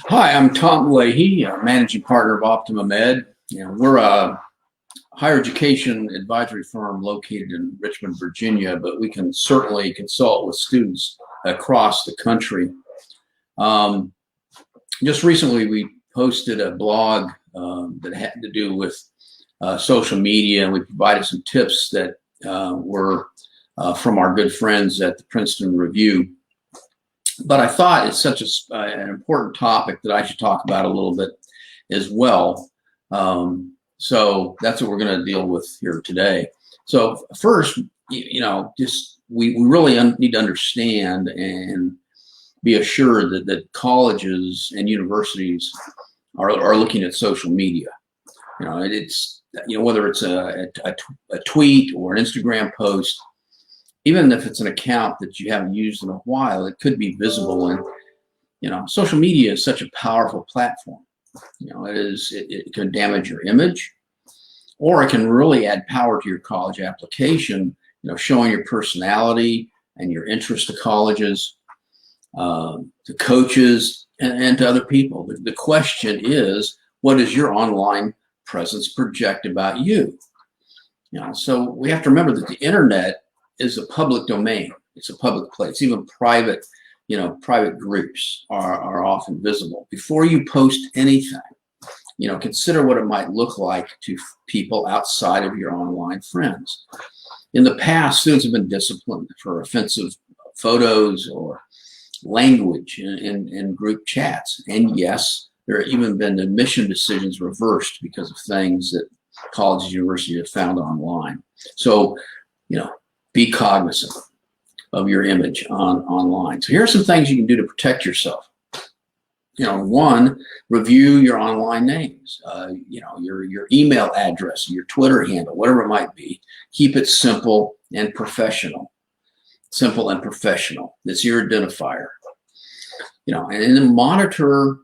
Hi, I'm Tom Leahy, managing partner of Optimum Ed. We're a higher education advisory firm located in Richmond, Virginia, but we can certainly consult with students across the country. Um, just recently, we posted a blog that had to do with social media, and we provided some tips that were from our good friends at the Princeton Review. But I thought it's such an important topic that I should talk about a little bit as well. So that's what we're going to deal with here today. So first, just we really need to understand and be assured that colleges and universities are looking at social media. It's whether it's a tweet or an Instagram post, even if it's an account that you haven't used in a while, it could be visible. And social media is such a powerful platform. It can damage your image, or it can really add power to your college application, showing your personality and your interest to colleges, to coaches, and to other people. The question is, what does your online presence project about you? So we have to remember that the internet is a public domain. It's a public place. Even private groups are often visible. Before you post anything, consider what it might look like to people outside of your online friends. In the past, students have been disciplined for offensive photos or language in group chats. And yes, there have even been admission decisions reversed because of things that colleges and universities have found online. So, be cognizant of your image online. So here are some things you can do to protect yourself. One, review your online names, your email address, your Twitter handle, whatever it might be. Keep it simple and professional. Simple and professional. That's your identifier. And then monitor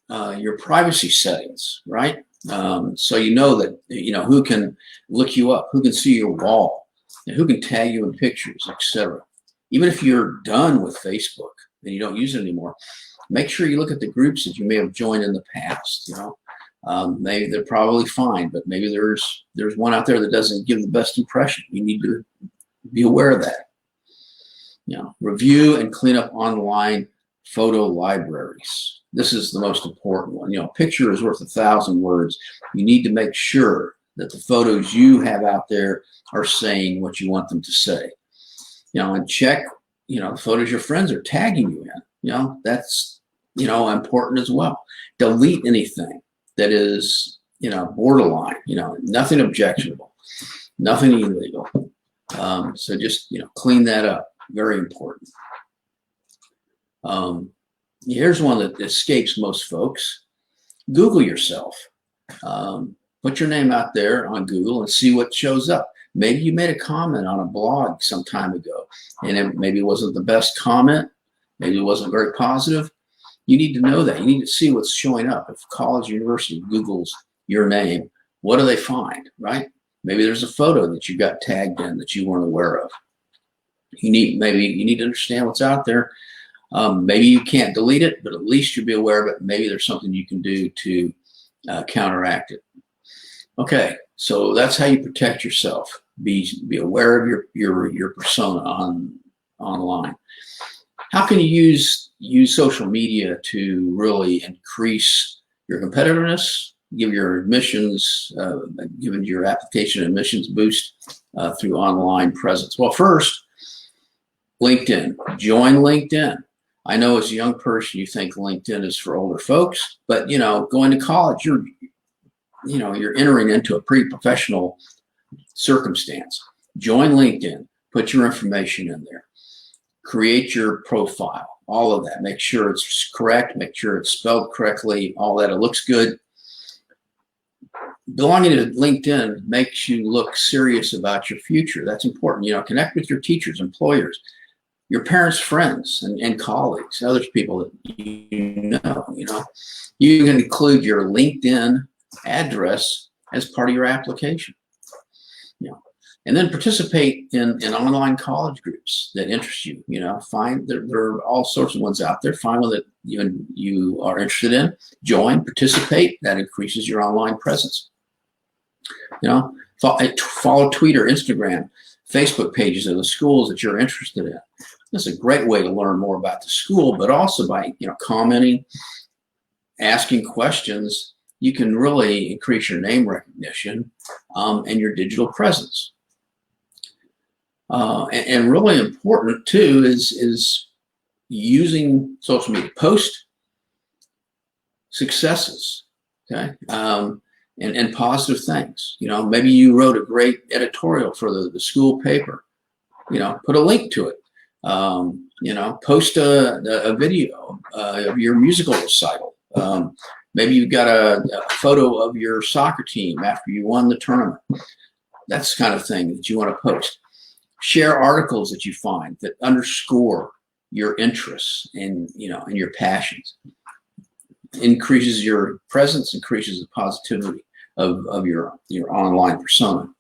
your privacy settings, right? So that who can look you up, who can see your wall, and who can tag you in pictures, etc. Even if you're done with Facebook and you don't use it anymore, make sure you look at the groups that you may have joined in the past. Maybe they're probably fine, but maybe there's one out there that doesn't give the best impression. You need to be aware of that. Review and clean up online photo libraries. This is the most important one. A picture is worth 1,000 words. You need to make sure that the photos you have out there are saying what you want them to say. And check, the photos your friends are tagging you in. That's, important as well. Delete anything that is, borderline, nothing objectionable, nothing illegal. So just, clean that up. Very important. Here's one that escapes most folks. Google yourself. Put your name out there on Google and see what shows up. Maybe you made a comment on a blog some time ago, and maybe it wasn't the best comment. Maybe it wasn't very positive. You need to know that. You need to see what's showing up. If college or university Googles your name, what do they find, right? Maybe there's a photo that you got tagged in that you weren't aware of. Maybe you need to understand what's out there. Maybe you can't delete it, but at least you'll be aware of it. Maybe there's something you can do to counteract it. Okay, so that's how you protect yourself. Be aware of your persona online. How can you use social media to really increase your competitiveness, give your admissions, give your application admissions boost through online presence? Well, first, LinkedIn. Join LinkedIn. I know as a young person you think LinkedIn is for older folks, but going to college, you're entering into a pretty professional circumstance. Join LinkedIn, put your information in there, create your profile, all of that. Make sure it's correct, make sure it's spelled correctly, all that. It looks good. Belonging to LinkedIn makes you look serious about your future. That's important. Connect with your teachers, employers, your parents, friends, and colleagues, other people that you can include your LinkedIn address as part of your application. And then participate in online college groups that interest you. Find there are all sorts of ones out there. Find one that you are interested in. Join, participate. That increases your online presence. Follow Twitter, Instagram, Facebook pages of the schools that you're interested in. This is a great way to learn more about the school, but also by commenting, asking questions, you can really increase your name recognition and your digital presence. And really important too is using social media. Post successes, okay, and positive things. Maybe you wrote a great editorial for the school paper. Put a link to it. Post a video of your musical recital. Maybe you've got a photo of your soccer team after you won the tournament. That's the kind of thing that you want to post. Share articles that you find that underscore your interests and your passions. Increases your presence, increases the positivity of your online persona.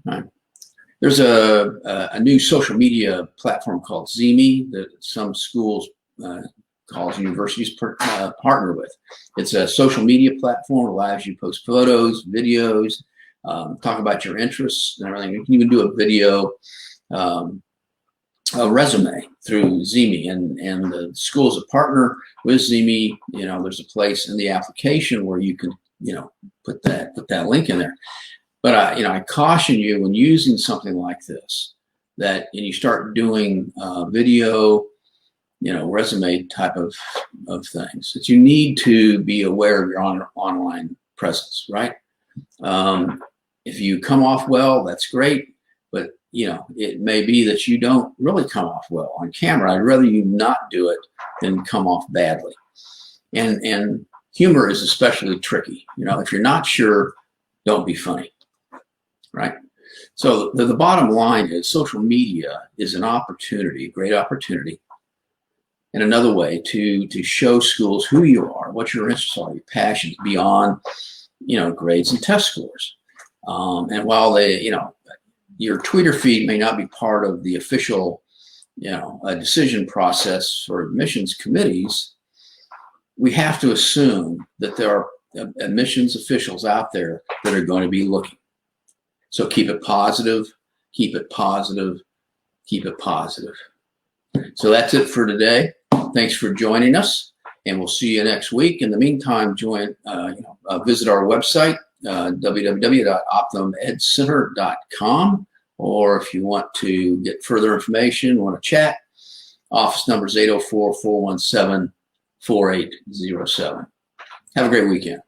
Right. There's a new social media platform called Zeme that some schools, colleges, universities partner with. It's a social media platform, allows you to post photos, videos, talk about your interests and everything. You can even do a video a resume through Zeme, and the school is a partner with Zeme. There's a place in the application where you can put that link in there. But I caution you when using something like this that you start doing video, resume type of things, that you need to be aware of your online presence, right? If you come off well, that's great, but it may be that you don't really come off well on camera. I'd rather you not do it than come off badly. And humor is especially tricky. If you're not sure, don't be funny, right? So the bottom line is social media is an opportunity, a great opportunity, and another way to show schools who you are, what your interests are, your passions beyond, grades and test scores. And while your Twitter feed may not be part of the official, decision process for admissions committees, we have to assume that there are admissions officials out there that are going to be looking. So keep it positive, keep it positive, keep it positive. So that's it for today. Thanks for joining us, and we'll see you next week. In the meantime, visit our website, www.optimumedcenter.com, or if you want to get further information, want to chat, office number is 804-417-4807. Have a great weekend.